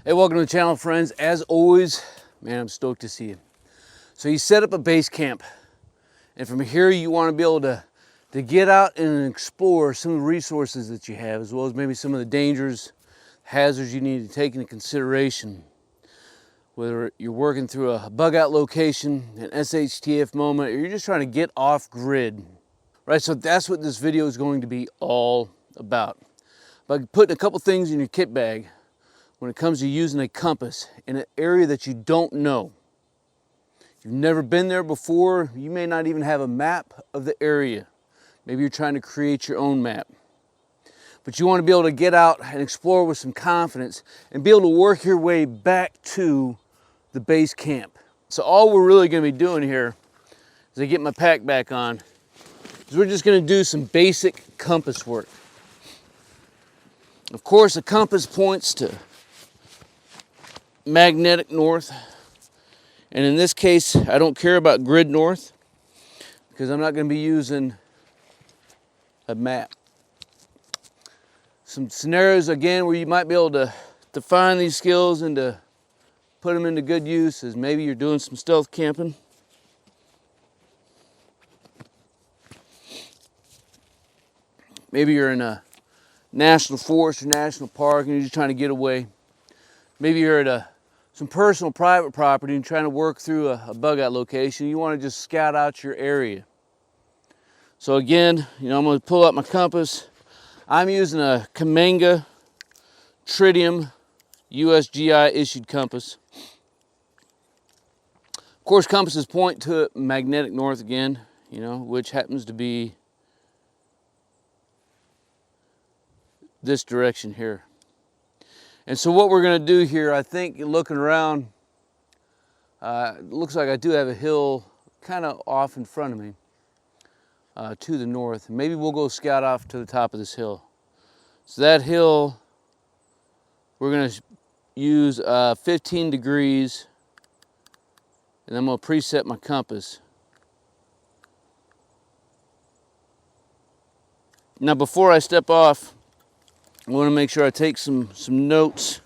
Hey, welcome to the channel, friends. As always, man, I'm stoked to see you. So you set up a base camp, and from here you want to be able to get out and explore some of the resources that you have, as well as maybe some of the dangers, hazards you need to take into consideration. Whether you're working through a bug out location, an SHTF moment, or you're just trying to get off grid. Right, so that's what this video is going to be all about. By putting a couple things in your kit bag when it comes to using a compass in an area that you don't know. You've never been there before, you may not even have a map of the area. Maybe you're trying to create your own map. But you want to be able to get out and explore with some confidence and be able to work your way back to the base camp. So all we're really going to be doing here, as I get my pack back on, is we're just going to do some basic compass work. Of course, a compass points to magnetic north, and in this case I don't care about grid north because I'm not going to be using a map. Some scenarios again where you might be able to find these skills and to put them into good use is maybe you're doing some stealth camping. Maybe you're in a national forest or national park and you're just trying to get away. Maybe you're at some personal private property and trying to work through a bug out location. You want to just scout out your area. So again, I'm going to pull out my compass. I'm using a Cammenga Tritium USGI issued compass. Of course, compasses point to magnetic north again, which happens to be this direction here. And so what we're going to do here, I think looking around, it looks like I do have a hill kind of off in front of me to the north. Maybe we'll go scout off to the top of this hill. So that hill, we're going to use 15 degrees, and I'm going to preset my compass. Now before I step off, I want to make sure I take some notes.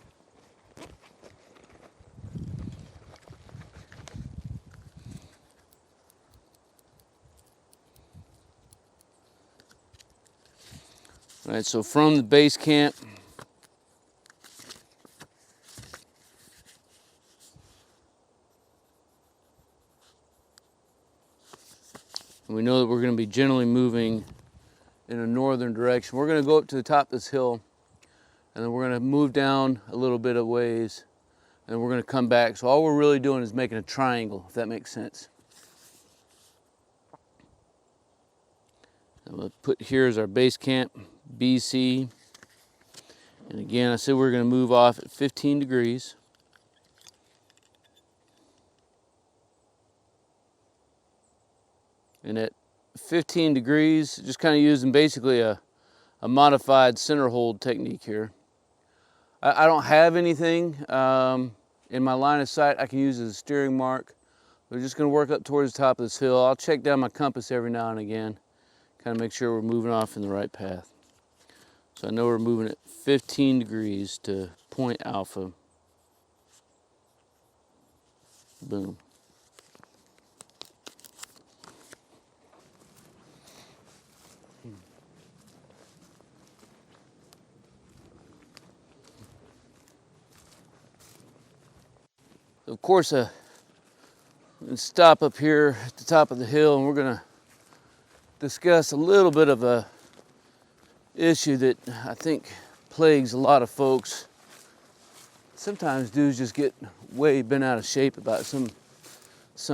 All right, so from the base camp, we know that we're going to be generally moving in a northern direction. We're going to go up to the top of this hill, and then we're going to move down a little bit of ways, and we're going to come back. So all we're really doing is making a triangle, if that makes sense. I'm going to put here as our base camp, BC. And again, I said we're going to move off at 15 degrees. And at 15 degrees, just kind of using basically a modified center hold technique here. I don't have anything in my line of sight I can use as a steering mark. We're just going to work up towards the top of this hill. I'll check down my compass every now and again, kind of make sure we're moving off in the right path. So I know we're moving at 15 degrees to point alpha. Boom. Of course, we're going to stop up here at the top of the hill, and we're going to discuss a little bit of a issue that I think plagues a lot of folks. Sometimes dudes just get way bent out of shape about some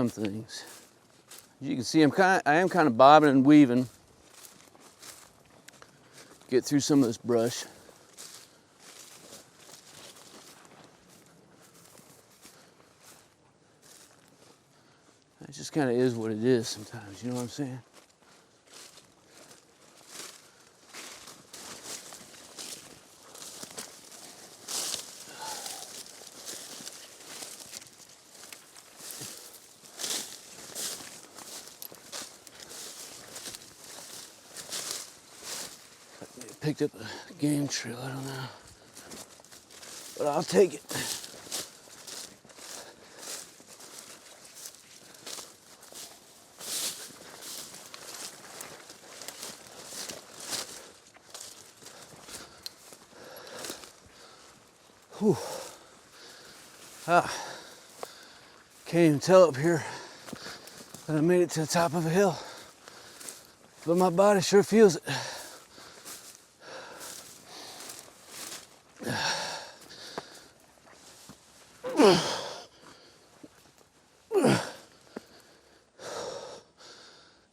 things. As you can see, I am kind of bobbing and weaving, get through some of this brush. It just kind of is what it is sometimes, you know what I'm saying? Picked up a game trail, I don't know. but I'll take it. Whew. Can't even tell up here that I made it to the top of a hill, but my body sure feels it.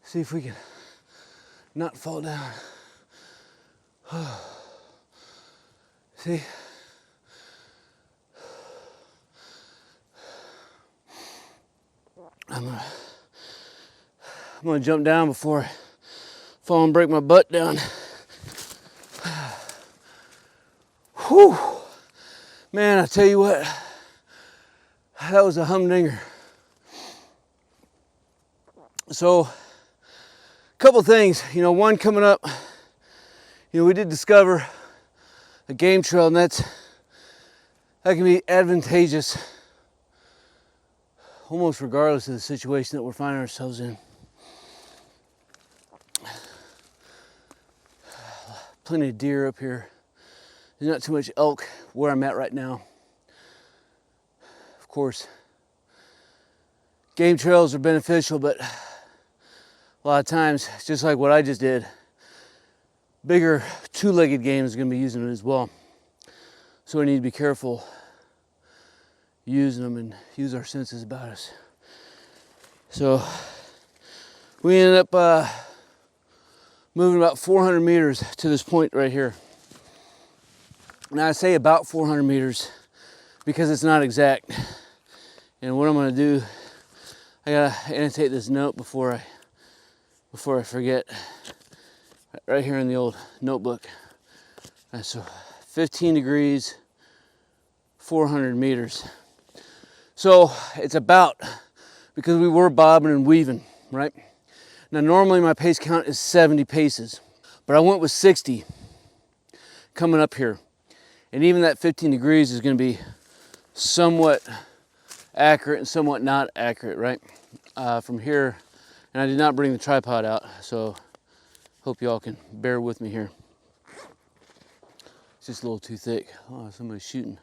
See if we can not fall down. See? I'm gonna jump down before I fall and break my butt down. Whew. Man, I tell you what, that was a humdinger. So, a couple things, one coming up, we did discover a game trail, and that can be advantageous almost regardless of the situation that we're finding ourselves in. Plenty of deer up here. There's not too much elk where I'm at right now. Of course, game trails are beneficial, but a lot of times, just like what I just did, bigger two-legged game is going to be using it as well. So we need to be careful using them and use our senses about us. So we ended up moving about 400 meters to this point right here. Now I say about 400 meters because it's not exact. And what I'm going to do, I gotta annotate this note before I forget. Right here in the old notebook. So 15 degrees, 400 meters. So it's about, because we were bobbing and weaving, right? Now normally my pace count is 70 paces, but I went with 60 coming up here. And even that 15 degrees is going to be somewhat accurate and somewhat not accurate, right? From here, and I did not bring the tripod out, so hope y'all can bear with me here. It's just a little too thick. Oh, somebody's shooting.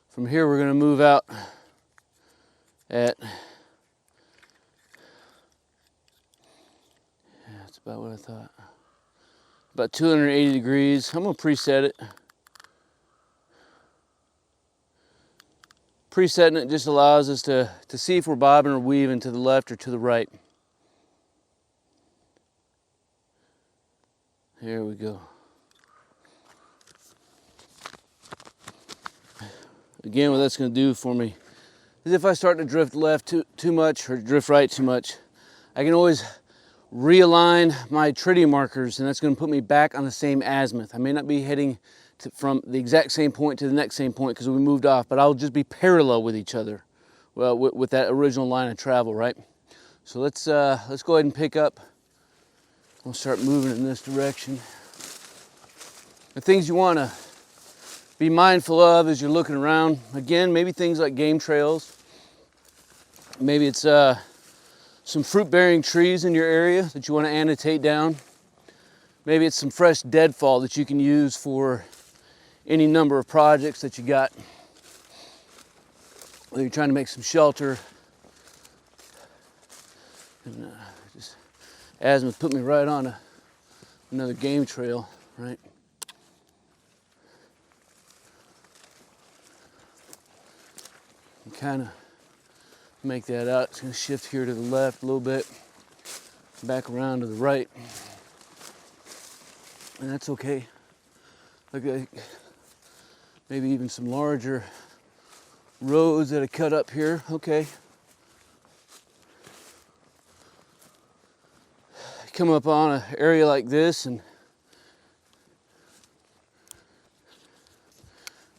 From here, we're going to move out at, that's about what I thought, about 280 degrees. I'm going to preset it. Presetting it just allows us to see if we're bobbing or weaving to the left or to the right. Here we go. Again, what that's going to do for me is if I start to drift left too much or drift right too much, I can always realign my tritium markers, and that's going to put me back on the same azimuth. I may not be heading from the exact same point to the next same point because we moved off, but I'll just be parallel with each other, well, with that original line of travel, right? So let's go ahead and pick up. We'll start moving in this direction. The things you want to be mindful of as you're looking around, again, maybe things like game trails. Maybe it's some fruit-bearing trees in your area that you want to annotate down. Maybe it's some fresh deadfall that you can use for any number of projects that you got. Whether you're trying to make some shelter. And just azimuth put me right on another game trail, right? And kind of make that out. It's going to shift here to the left a little bit, back around to the right, and that's okay. Look at maybe even some larger roads that are cut up here. Okay. Come up on an area like this and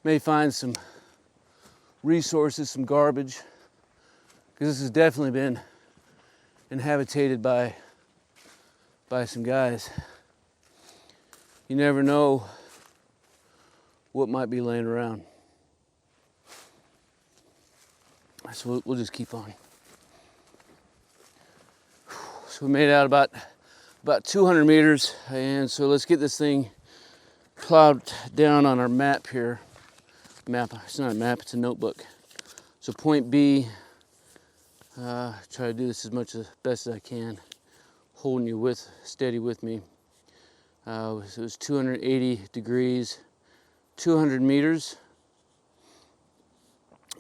may find some resources, some garbage, because this has definitely been inhabited by some guys. You never know what might be laying around. So we'll just keep on. So we made it out about 200 meters, and so let's get this thing plowed down on our map here. It's not a map, it's a notebook. So point B, try to do this as best as I can, holding you steady with me. So it was 280 degrees, 200 meters.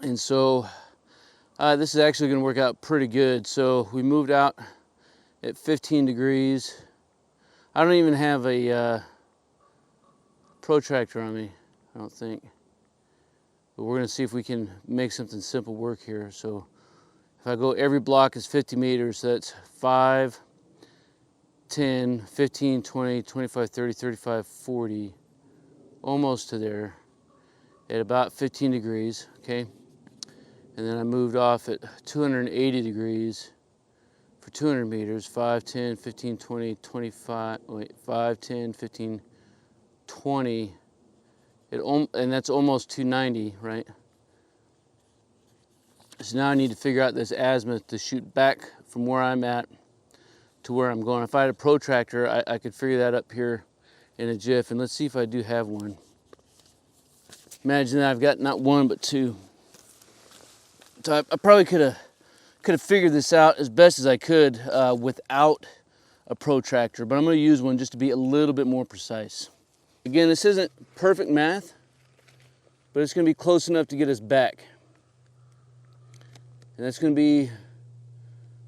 And so this is actually going to work out pretty good. So we moved out at 15 degrees. I don't even have a protractor on me, I don't think. But we're going to see if we can make something simple work here. So if I go, every block is 50 meters, so that's 5, 10, 15, 20, 25, 30, 35, 40, almost to there at about 15 degrees, okay? And then I moved off at 280 degrees for 200 meters, 5, 10, 15, 20, 25, 5, 10, 15, 20, and that's almost 290, right? So now I need to figure out this azimuth to shoot back from where I'm at to where I'm going. If I had a protractor, I could figure that up here in a jiff, and let's see if I do have one. Imagine that I've got not one, but two. So I probably could have figured this out as best as I could without a protractor, but I'm going to use one just to be a little bit more precise. Again, this isn't perfect math, but it's going to be close enough to get us back. And that's going to be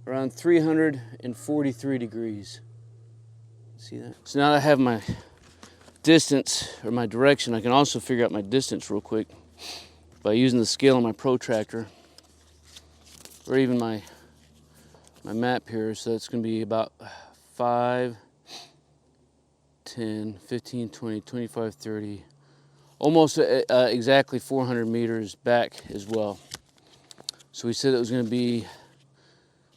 around 343 degrees. See that? So now that I have my distance, or my direction, I can also figure out my distance real quick by using the scale on my protractor, or even my map here. So that's going to be about 5, 10, 15, 20, 25, 30, almost exactly 400 meters back as well. So we said it was going to be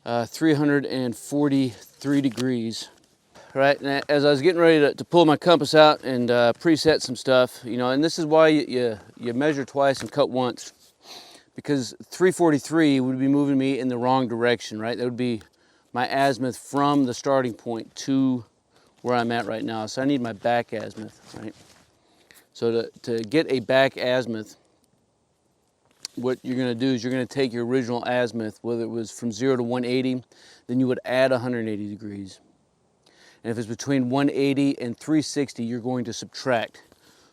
343 degrees. Right, and as I was getting ready to pull my compass out and preset some stuff, you know, and this is why you measure twice and cut once, because 343 would be moving me in the wrong direction, right? That would be my azimuth from the starting point to where I'm at right now. So I need my back azimuth, right? So to get a back azimuth, what you're going to do is you're going to take your original azimuth, whether it was from 0 to 180, then you would add 180 degrees. And if it's between 180 and 360, you're going to subtract.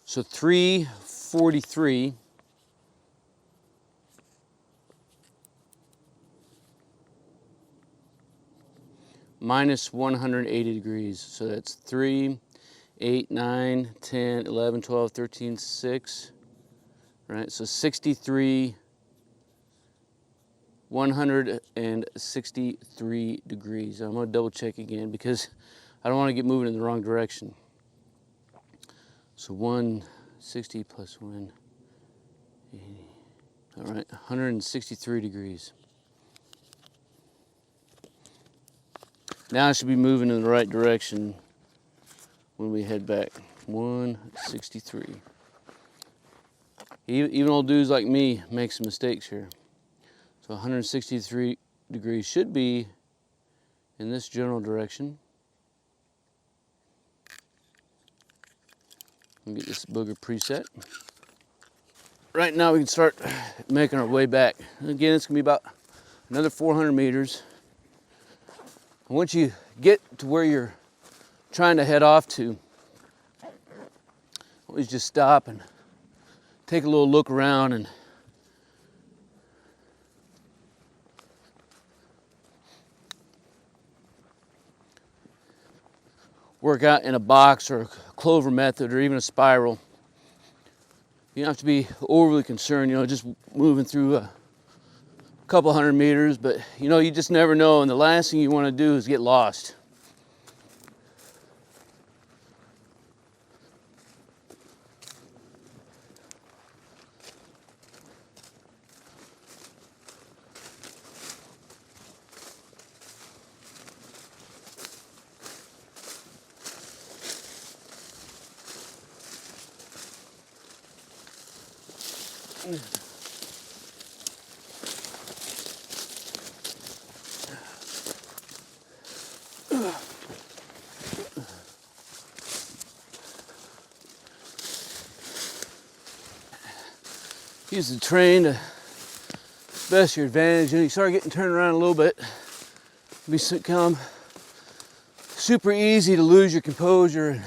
So 343 minus 180 degrees. So that's 3, 8, 9, 10, 11, 12, 13, 6. Right, so 63, 163 degrees. I'm going to double check again because I don't want to get moving in the wrong direction. So 160 plus 180. All right, 163 degrees. Now I should be moving in the right direction when we head back. 163. Even old dudes like me make some mistakes here. So 163 degrees should be in this general direction. Let me get this booger preset. Right now we can start making our way back. Again, it's gonna be about another 400 meters. Once you get to where you're trying to head off to, always just stop and take a little look around and work out in a box or a clover method or even a spiral. You don't have to be overly concerned, you know, just moving through a couple hundred meters, but you know, you just never know, and the last thing you want to do is get lost. Use the terrain to best your advantage. And you start getting turned around a little bit, become super easy to lose your composure and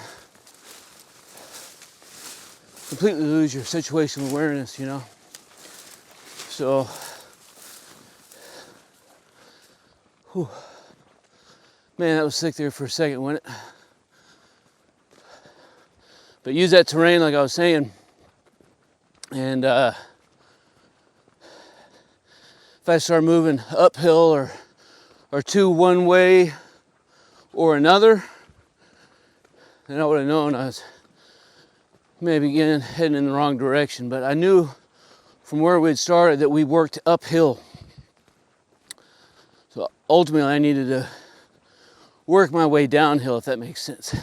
completely lose your situational awareness, you know. So, whew. Man, that was sick there for a second, wasn't it? But use that terrain like I was saying, and if I start moving uphill or to one way or another, then I would have known I was maybe heading in the wrong direction. But I knew from where we had started that we worked uphill. So ultimately I needed to work my way downhill, if that makes sense.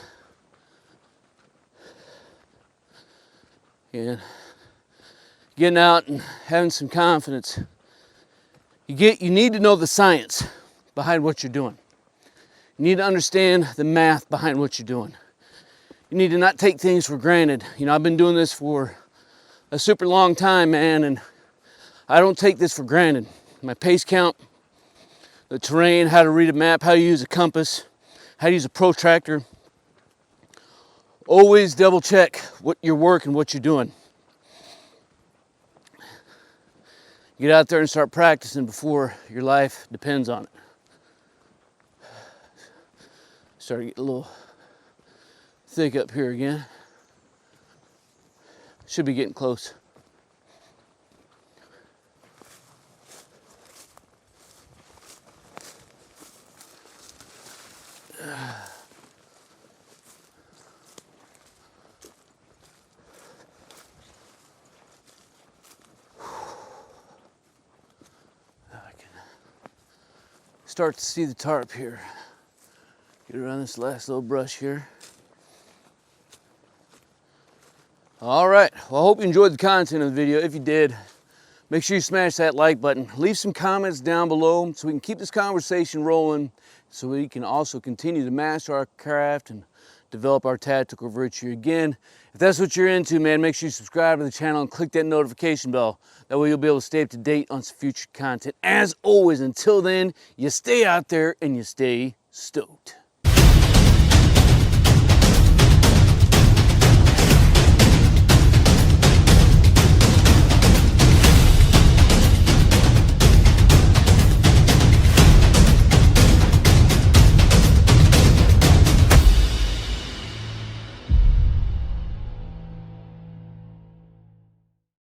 And getting out and having some confidence. You need to know the science behind what you're doing. You need to understand the math behind what you're doing. You need to not take things for granted. You know, I've been doing this for a super long time, man, and I don't take this for granted. My pace count, the terrain, how to read a map, how to use a compass, how to use a protractor. Always double check what your work and what you're doing. Get out there and start practicing before your life depends on it. Starting to get a little thick up here again. Should be getting close. Start to see the tarp here. Get around this last little brush here. All right, well, I hope you enjoyed the content of the video. If you did, make sure you smash that like button. Leave some comments down below so we can keep this conversation rolling, so we can also continue to master our craft and develop our tactical virtue. Again, if that's what you're into, man, make sure you subscribe to the channel and click that notification bell. That way you'll be able to stay up to date on some future content. As always, until then, you stay out there and you stay stoked.